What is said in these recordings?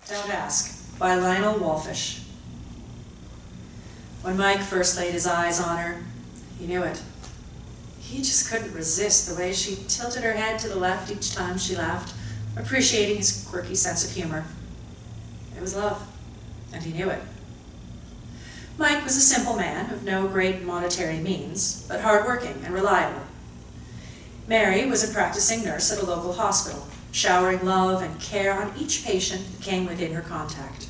Don't Ask, by Lionel Walfish. When Mike first laid his eyes on her, he knew it. He just couldn't resist the way she tilted her head to the left each time she laughed, appreciating his quirky sense of humor. It was love, and he knew it. Mike was a simple man of no great monetary means, but hardworking and reliable. Mary was a practicing nurse at a local hospital, showering love and care on each patient who came within her contact.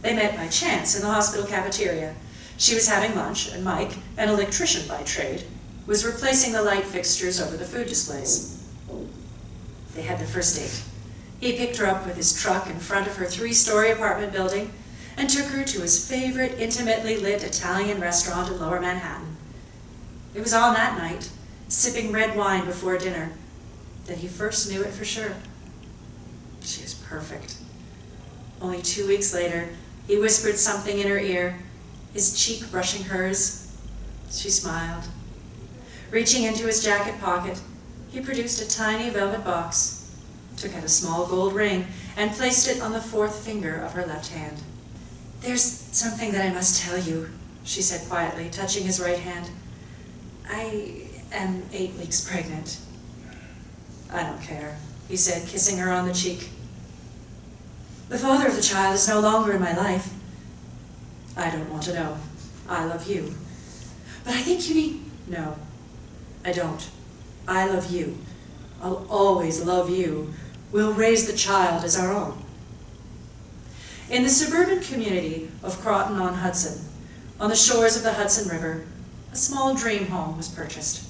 They met by chance in the hospital cafeteria. She was having lunch, and Mike, an electrician by trade, was replacing the light fixtures over the food displays. They had their first date. He picked her up with his truck in front of her 3-story apartment building and took her to his favorite intimately lit Italian restaurant in Lower Manhattan. It was on that night, sipping red wine before dinner, that he first knew it for sure. She was perfect. Only 2 weeks later, he whispered something in her ear, his cheek brushing hers. She smiled. Reaching into his jacket pocket, he produced a tiny velvet box, took out a small gold ring, and placed it on the 4th finger of her left hand. "There's something that I must tell you," she said quietly, touching his right hand. "I am 8 weeks pregnant." "I don't care," he said, kissing her on the cheek. "The father of the child is no longer in my life." "I don't want to know. I love you." "But I think you need..." "No, I don't. I love you. I'll always love you. We'll raise the child as our own." In the suburban community of Croton-on-Hudson, on the shores of the Hudson River, a small dream home was purchased.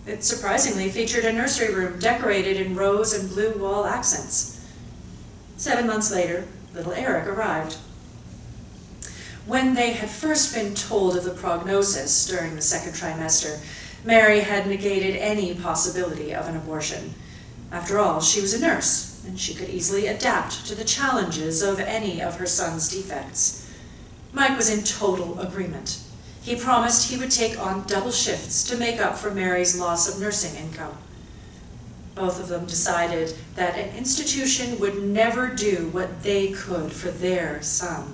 It surprisingly featured a nursery room decorated in rose and blue wall accents. 7 months later, little Eric arrived. When they had first been told of the prognosis during the 2nd trimester, Mary had negated any possibility of an abortion. After all, she was a nurse, and she could easily adapt to the challenges of any of her son's defects. Mike was in total agreement. He promised he would take on double shifts to make up for Mary's loss of nursing income. Both of them decided that an institution would never do what they could for their son.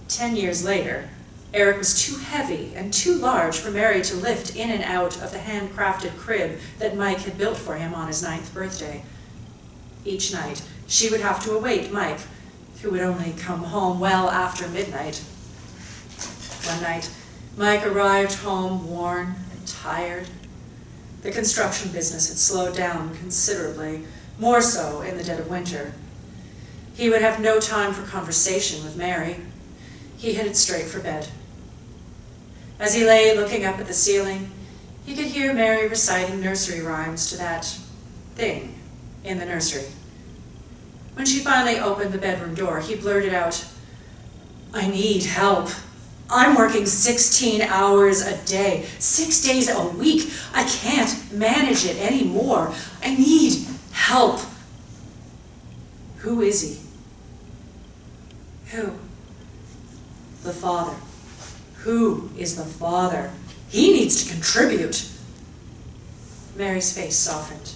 10 years later, Eric was too heavy and too large for Mary to lift in and out of the handcrafted crib that Mike had built for him on his 9th birthday. Each night, she would have to await Mike, who would only come home well after midnight. One night, Mike arrived home worn and tired. The construction business had slowed down considerably, more so in the dead of winter. He would have no time for conversation with Mary. He headed straight for bed. As he lay looking up at the ceiling, he could hear Mary reciting nursery rhymes to that thing in the nursery. When she finally opened the bedroom door, he blurted out, "I need help. I'm working 16 hours a day, 6 days a week. I can't manage it anymore. I need help." Who is he? Who? The father. Who is the father? He needs to contribute. Mary's face softened,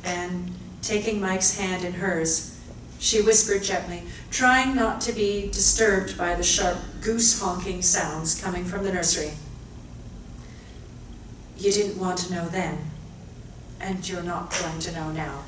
and taking Mike's hand in hers, she whispered gently, trying not to be disturbed by the sharp goose-honking sounds coming from the nursery. "You didn't want to know then, and you're not going to know now.